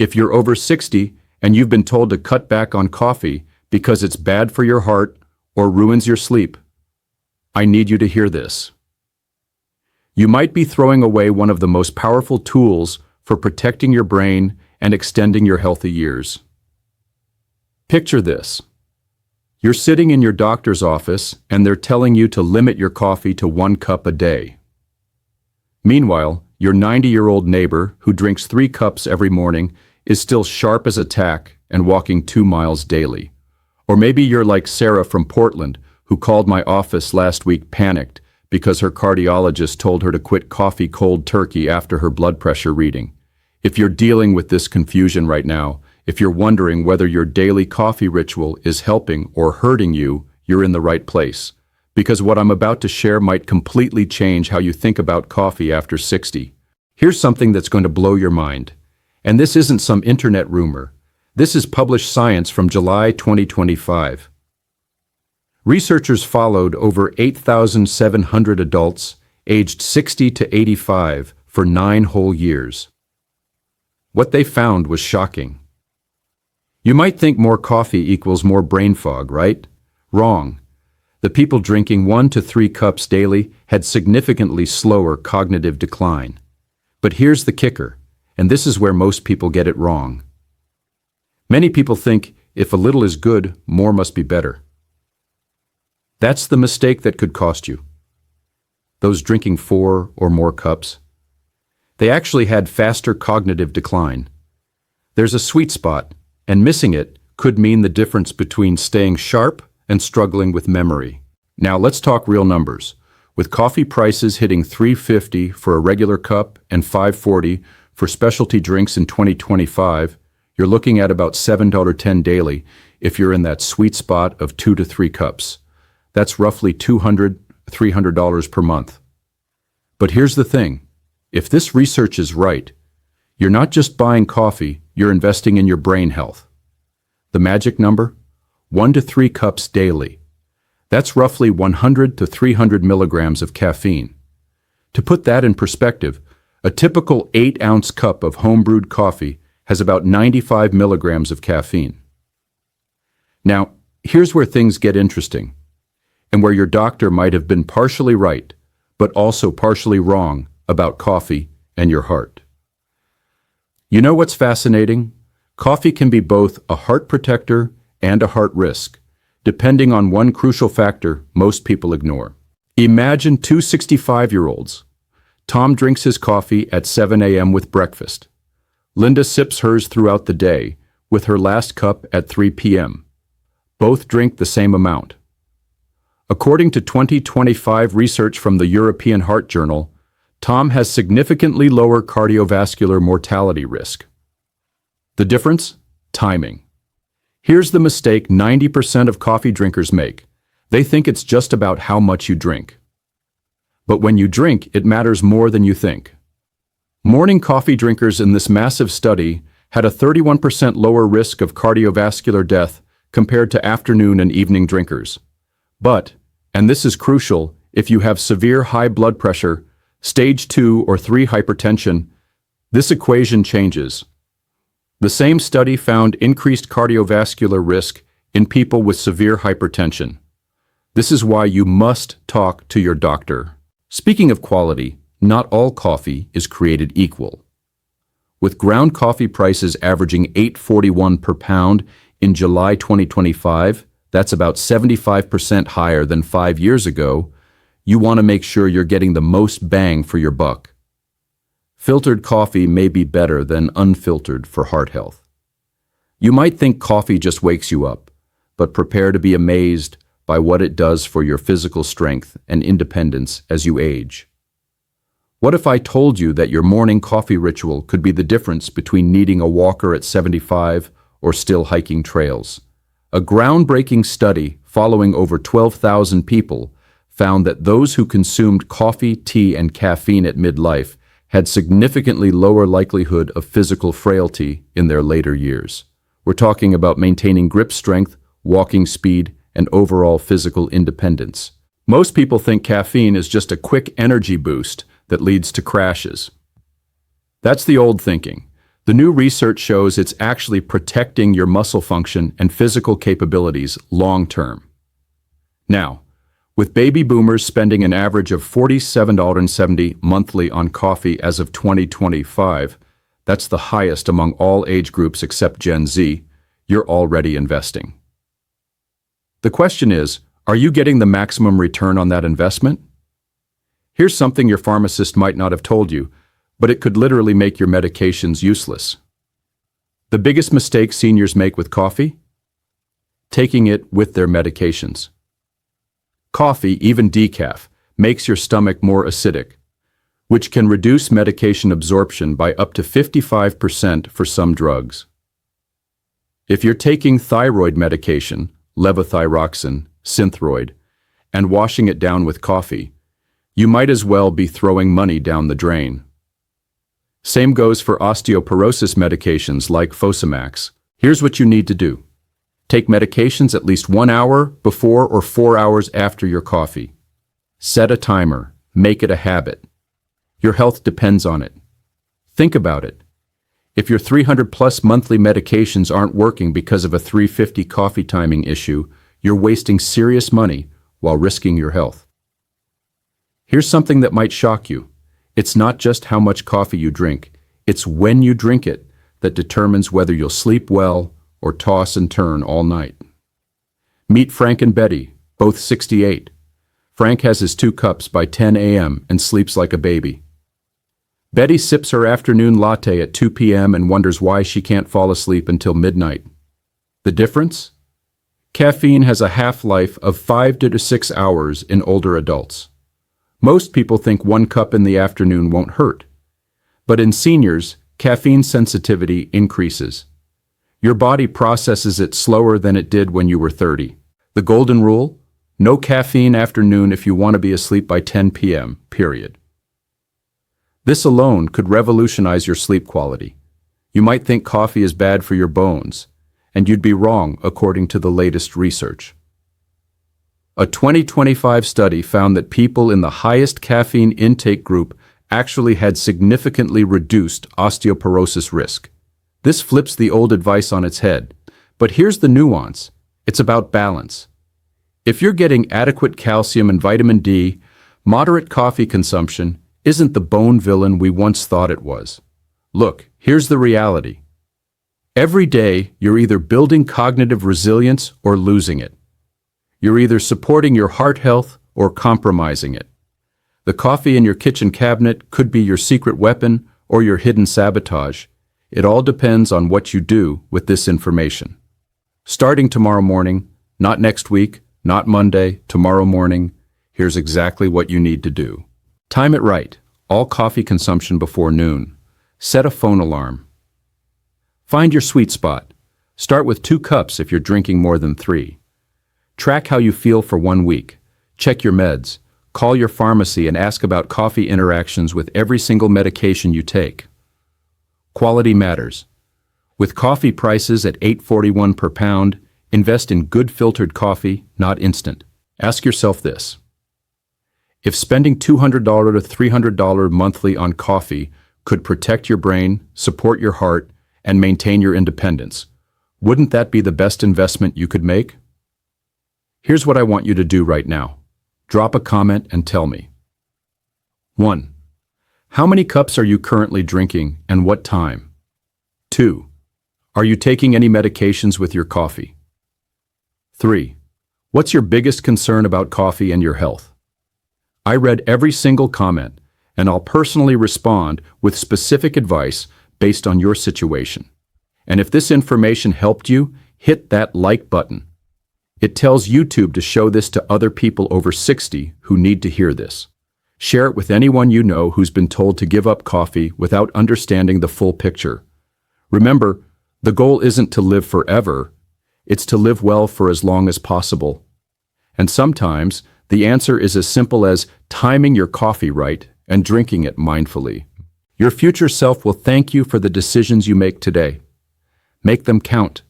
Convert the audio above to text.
If you're over 60 and you've been told to cut back on coffee because it's bad for your heart or ruins your sleep, I need you to hear this. You might be throwing away one of the most powerful tools for protecting your brain and extending your healthy years. Picture this. You're sitting in your doctor's office and they're telling you to limit your coffee to 1 cup a day. Meanwhile, your 90-year-old neighbor who drinks 3 cups every morning is still sharp as a tack and walking 2 miles daily. Or maybe you're like Sarah from Portland, who called my office last week panicked because her cardiologist told her to quit coffee cold turkey after her blood pressure reading. If you're dealing with this confusion right now, if you're wondering whether your daily coffee ritual is helping or hurting you, you're in the right place. Because what I'm about to share might completely change how you think about coffee after 60. Here's something that's going to blow your mind. And this isn't some internet rumor. This is published science from July 2025. Researchers followed over 8,700 adults aged 60 to 85 for 9 whole years. What they found was shocking. You might think more coffee equals more brain fog, right? Wrong. The people drinking 1 to 3 cups daily had significantly slower cognitive decline. But here's the kicker, and this is where most people get it wrong. Many people think if a little is good, more must be better. That's the mistake that could cost you. Those drinking 4 or more cups, they actually had faster cognitive decline. There's a sweet spot, and missing it could mean the difference between staying sharp and struggling with memory. Now let's talk real numbers. With coffee prices hitting $3.50 for a regular cup and $5.40 for specialty drinks in 2025, you're looking at about $7.10 daily if you're in that sweet spot of 2 to 3 cups. That's roughly $200, $300 per month. But here's the thing. If this research is right, you're not just buying coffee, you're investing in your brain health. The magic number? 1 to 3 cups daily. That's roughly 100 to 300 milligrams of caffeine. To put that in perspective, a typical 8-ounce cup of home-brewed coffee has about 95 milligrams of caffeine. Now, here's where things get interesting, and where your doctor might have been partially right, but also partially wrong about coffee and your heart. You know what's fascinating? Coffee can be both a heart protector and a heart risk, depending on one crucial factor most people ignore. Imagine 2 65-year-olds. Tom drinks his coffee at 7 a.m. with breakfast. Linda sips hers throughout the day, with her last cup at 3 p.m. Both drink the same amount. According to 2025 research from the European Heart Journal, Tom has significantly lower cardiovascular mortality risk. The difference? Timing. Here's the mistake 90% of coffee drinkers make. They think it's just about how much you drink. But when you drink, it matters more than you think. Morning coffee drinkers in this massive study had a 31% lower risk of cardiovascular death compared to afternoon and evening drinkers. But, and this is crucial, if you have severe high blood pressure, stage 2 or 3 hypertension, this equation changes. The same study found increased cardiovascular risk in people with severe hypertension. This is why you must talk to your doctor. Speaking of quality, not all coffee is created equal. With ground coffee prices averaging $8.41 per pound in July 2025, that's about 75% higher than 5 years ago, you want to make sure you're getting the most bang for your buck. Filtered coffee may be better than unfiltered for heart health. You might think coffee just wakes you up, but prepare to be amazed by what it does for your physical strength and independence as you age. What if I told you that your morning coffee ritual could be the difference between needing a walker at 75 or still hiking trails? A groundbreaking study following over 12,000 people found that those who consumed coffee, tea, and caffeine at midlife had significantly lower likelihood of physical frailty in their later years. We're talking about maintaining grip strength, walking speed, and overall physical independence. Most people think caffeine is just a quick energy boost that leads to crashes. That's the old thinking. The new research shows it's actually protecting your muscle function and physical capabilities long term. Now, with baby boomers spending an average of $47.70 monthly on coffee as of 2025, that's the highest among all age groups except Gen Z, you're already investing. The question is, are you getting the maximum return on that investment? Here's something your pharmacist might not have told you, but it could literally make your medications useless. The biggest mistake seniors make with coffee? Taking it with their medications. Coffee, even decaf, makes your stomach more acidic, which can reduce medication absorption by up to 55% for some drugs. If you're taking thyroid medication, levothyroxine, Synthroid, and washing it down with coffee, you might as well be throwing money down the drain. Same goes for osteoporosis medications like Fosamax. Here's what you need to do. Take medications at least 1 hour before or 4 hours after your coffee. Set a timer. Make it a habit. Your health depends on it. Think about it. If your 300+ monthly medications aren't working because of a 350 coffee timing issue, you're wasting serious money while risking your health. Here's something that might shock you. It's not just how much coffee you drink, it's when you drink it that determines whether you'll sleep well or toss and turn all night. Meet Frank and Betty, both 68. Frank has his 2 cups by 10 a.m. and sleeps like a baby. Betty sips her afternoon latte at 2 p.m. and wonders why she can't fall asleep until midnight. The difference? Caffeine has a half-life of 5 to 6 hours in older adults. Most people think 1 cup in the afternoon won't hurt. But in seniors, caffeine sensitivity increases. Your body processes it slower than it did when you were 30. The golden rule? No caffeine after noon if you want to be asleep by 10 p.m., period. This alone could revolutionize your sleep quality. You might think coffee is bad for your bones, and you'd be wrong according to the latest research. A 2025 study found that people in the highest caffeine intake group actually had significantly reduced osteoporosis risk. This flips the old advice on its head. But here's the nuance. It's about balance. If you're getting adequate calcium and vitamin D, moderate coffee consumption isn't the bone villain we once thought it was. Look, here's the reality. Every day, you're either building cognitive resilience or losing it. You're either supporting your heart health or compromising it. The coffee in your kitchen cabinet could be your secret weapon or your hidden sabotage. It all depends on what you do with this information. Starting tomorrow morning, not next week, not Monday, tomorrow morning, here's exactly what you need to do. Time it right. All coffee consumption before noon. Set a phone alarm. Find your sweet spot. Start with 2 cups if you're drinking more than 3. Track how you feel for 1 week. Check your meds. Call your pharmacy and ask about coffee interactions with every single medication you take. Quality matters. With coffee prices at $8.41 per pound, invest in good filtered coffee, not instant. Ask yourself this. If spending $200 to $300 monthly on coffee could protect your brain, support your heart, and maintain your independence, wouldn't that be the best investment you could make? Here's what I want you to do right now. Drop a comment and tell me. 1. How many cups are you currently drinking and what time? 2. Are you taking any medications with your coffee? 3. What's your biggest concern about coffee and your health? I read every single comment, and I'll personally respond with specific advice based on your situation. And if this information helped you, hit that like button. It tells YouTube to show this to other people over 60 who need to hear this. Share it with anyone you know who's been told to give up coffee without understanding the full picture. Remember, the goal isn't to live forever, it's to live well for as long as possible. And sometimes, the answer is as simple as timing your coffee right and drinking it mindfully. Your future self will thank you for the decisions you make today. Make them count.